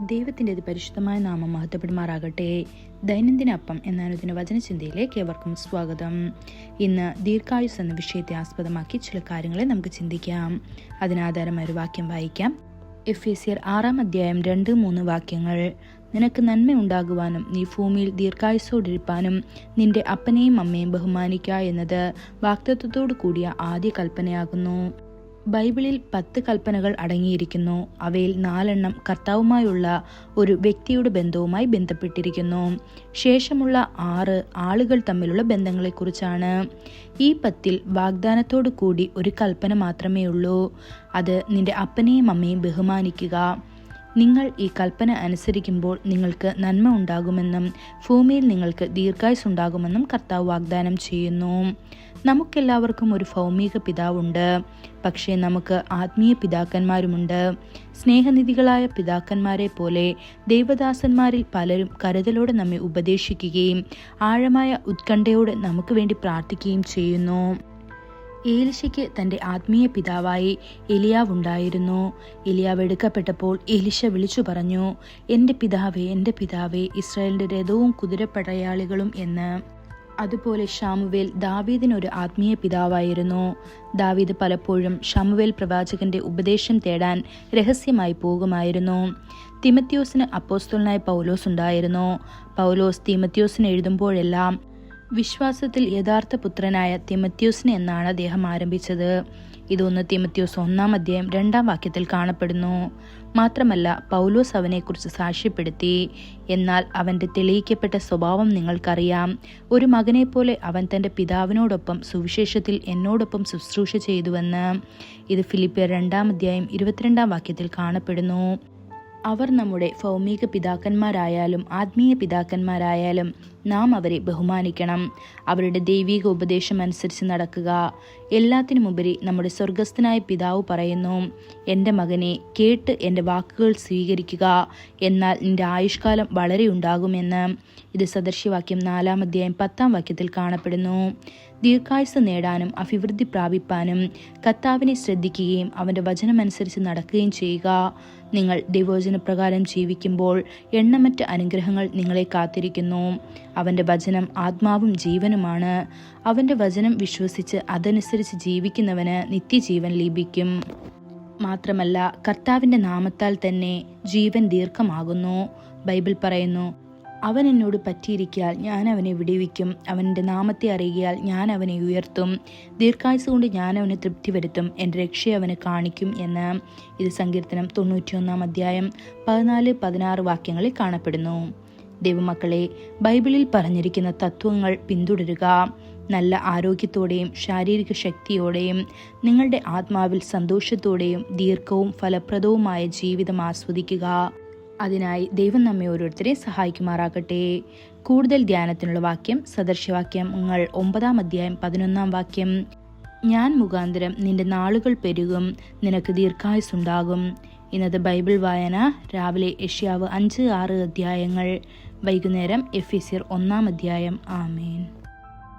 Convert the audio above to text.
ദൈവത്തിൻ്റെ പരിശുദ്ധമായ നാമം മഹത്വപ്പെടുമാറാകട്ടെ. ദൈനംദിന അപ്പം എന്ന അനുദിന വചനചിന്തയിലേക്ക് ഏവർക്കും സ്വാഗതം. ഇന്ന് ദീർഘായുസ് എന്ന വിഷയത്തെ ആസ്പദമാക്കി ചില കാര്യങ്ങളെ നമുക്ക് ചിന്തിക്കാം. അതിനാധാരമായ ഒരു വാക്യം വായിക്കാം. എഫേസ്യർ 6:2-3 വാക്യങ്ങൾ. നിനക്ക് നന്മയുണ്ടാകുവാനും നീ ഭൂമിയിൽ ദീർഘായുസ്സോടിരിപ്പാനും നിന്റെ അപ്പനെയും അമ്മയും ബഹുമാനിക്കുക എന്നത് വാഗ്ദത്തത്തോടു കൂടിയ ആദ്യ കൽപ്പനയാകുന്നു. ബൈബിളിൽ 10 കൽപ്പനകൾ അടങ്ങിയിരിക്കുന്നു. അവയിൽ 4 കർത്താവുമായുള്ള ഒരു വ്യക്തിയുടെ ബന്ധവുമായി ബന്ധപ്പെട്ടിരിക്കുന്നു. ശേഷമുള്ള 6 ആളുകൾ തമ്മിലുള്ള ബന്ധങ്ങളെക്കുറിച്ചാണ്. ഈ 10 വാഗ്ദാനത്തോടു കൂടി ഒരു കൽപ്പന മാത്രമേ ഉള്ളൂ. അത് നിന്റെ അപ്പനെയും അമ്മയും ബഹുമാനിക്കുക. നിങ്ങൾ ഈ കൽപ്പന അനുസരിക്കുമ്പോൾ നിങ്ങൾക്ക് നന്മ ഉണ്ടാകുമെന്നും ഭൂമിയിൽ നിങ്ങൾക്ക് ദീർഘായുസ് ഉണ്ടാകുമെന്നും കർത്താവ് വാഗ്ദാനം ചെയ്യുന്നു. നമുക്കെല്ലാവർക്കും ഒരു ഭൗമിക പിതാവുണ്ട്. പക്ഷേ നമുക്ക് ആത്മീയ പിതാക്കന്മാരുമുണ്ട്. സ്നേഹനിധികളായ പിതാക്കന്മാരെ പോലെ ദൈവദാസന്മാരിൽ പലരും കരുതലോടെ നമ്മെ ഉപദേശിക്കുകയും ആഴമായ ഉത്കണ്ഠയോടെ നമുക്ക് വേണ്ടി പ്രാർത്ഥിക്കുകയും ചെയ്യുന്നു. ഏലിശയ്ക്ക് തൻ്റെ ആത്മീയ പിതാവായി എലിയാവുണ്ടായിരുന്നു. എലിയാവ് എടുക്കപ്പെട്ടപ്പോൾ എലിശ വിളിച്ചു പറഞ്ഞു, എൻ്റെ പിതാവേ, എൻ്റെ പിതാവേ, ഇസ്രായേലിൻ്റെ രഥവും കുതിരപ്പടയാളികളും എന്ന്. അതുപോലെ ശമൂവേൽ ദാവീദിനൊരു ആത്മീയ പിതാവായിരുന്നു. ദാവീദ് പലപ്പോഴും ശമൂവേൽ പ്രവാചകന്റെ ഉപദേശം തേടാൻ രഹസ്യമായി പോകുമായിരുന്നു. തിമത്യോസിന് അപ്പോസ്തലനായ പൗലോസ് ഉണ്ടായിരുന്നു. പൗലോസ് തിമത്യോസിന് എഴുതുമ്പോഴെല്ലാം വിശ്വാസത്തിൽ യഥാർത്ഥ പുത്രനായ തിമത്യോസിനെ എന്നാണ് അദ്ദേഹം ആരംഭിച്ചത്. ഇതൊന്ന് തിമത്യോസ് 1:2 വാക്യത്തിൽ കാണപ്പെടുന്നു. മാത്രമല്ല, പൗലോസ് അവനെക്കുറിച്ച് സാക്ഷ്യപ്പെടുത്തി, എന്നാൽ അവൻ്റെ തെളിയിക്കപ്പെട്ട സ്വഭാവം നിങ്ങൾക്കറിയാം. ഒരു മകനെ പോലെ അവൻ തൻ്റെ പിതാവിനോടൊപ്പം സുവിശേഷത്തിൽ എന്നോടൊപ്പം ശുശ്രൂഷ ചെയ്തുവെന്ന്. ഇത് ഫിലിപ്പിയർ 2:22 വാക്യത്തിൽ കാണപ്പെടുന്നു. അവർ നമ്മുടെ ഭൗമിക പിതാക്കന്മാരായാലും ആത്മീയ പിതാക്കന്മാരായാലും നാം അവരെ ബഹുമാനിക്കണം. അവരുടെ ദൈവിക ഉപദേശം അനുസരിച്ച് നടക്കുക. എല്ലാത്തിനുമുപരി നമ്മുടെ സ്വർഗസ്ഥനായ പിതാവ് പറയുന്നു, എൻ്റെ മകനെ, കേട്ട് എൻ്റെ വാക്കുകൾ സ്വീകരിക്കുക, എന്നാൽ നിന്റെ ആയുഷ്കാലം വളരെ ഉണ്ടാകുമെന്ന്. ഇത് സദൃശ്യവാക്യം 4:10 വാക്യത്തിൽ കാണപ്പെടുന്നു. ദീർഘായുസ് നേടാനും അഭിവൃദ്ധി പ്രാപിപ്പാനും കർത്താവിനെ ശ്രദ്ധിക്കുകയും അവൻ്റെ വചനമനുസരിച്ച് നടക്കുകയും ചെയ്യുക. നിങ്ങൾ ദൈവവചനപ്രകാരം ജീവിക്കുമ്പോൾ എണ്ണമറ്റ അനുഗ്രഹങ്ങൾ നിങ്ങളെ കാത്തിരിക്കുന്നു. അവൻ്റെ വചനം ആത്മാവും ജീവനുമാണ്. അവൻ്റെ വചനം വിശ്വസിച്ച് അതനുസരിച്ച് ജീവിക്കുന്നവന് നിത്യജീവൻ ലഭിക്കും. മാത്രമല്ല, കർത്താവിൻ്റെ നാമത്താൽ തന്നെ ജീവൻ ദീർഘമാകുന്നു. ബൈബിൾ പറയുന്നു, അവൻ എന്നോട് പറ്റിയിരിക്കാൽ ഞാൻ അവനെ വിടുവിക്കും. അവൻ്റെ നാമത്തെ അറിയിയാൽ ഞാൻ അവനെ ഉയർത്തും. ദീർഘായുസ് കൊണ്ട് ഞാൻ അവനെ തൃപ്തി വരുത്തും. എൻ്റെ രക്ഷയെ അവന് കാണിക്കും എന്ന്. ഇത് സങ്കീർത്തനം 91:14-16 വാക്യങ്ങളിൽ കാണപ്പെടുന്നു. ദൈവമക്കളെ, ബൈബിളിൽ പറഞ്ഞിരിക്കുന്ന തത്വങ്ങൾ പിന്തുടരുക. നല്ല ആരോഗ്യത്തോടെയും ശാരീരിക ശക്തിയോടെയും നിങ്ങളുടെ ആത്മാവിൽ സന്തോഷത്തോടെയും ദീർഘവും ഫലപ്രദവുമായ ജീവിതം ആസ്വദിക്കുക. അതിനായി ദൈവം നമ്മെ ഓരോരുത്തരെ സഹായിക്കുമാറാകട്ടെ. കൂടുതൽ ധ്യാനത്തിനുള്ള വാക്യം സദൃശ്യവാക്യങ്ങൾ 9:11 വാക്യം. ഞാൻ മുഖാന്തരം നിന്റെ നാളുകൾ പെരുകും, നിനക്ക് ദീർഘായുസ്സുണ്ടാകും. ഇന്നത്തെ ബൈബിൾ വായന: രാവിലെ യെശയ്യാവ് 5-6 അധ്യായങ്ങൾ, വൈകുന്നേരം എഫേസ്യർ 1 അധ്യായം. ആമേൻ.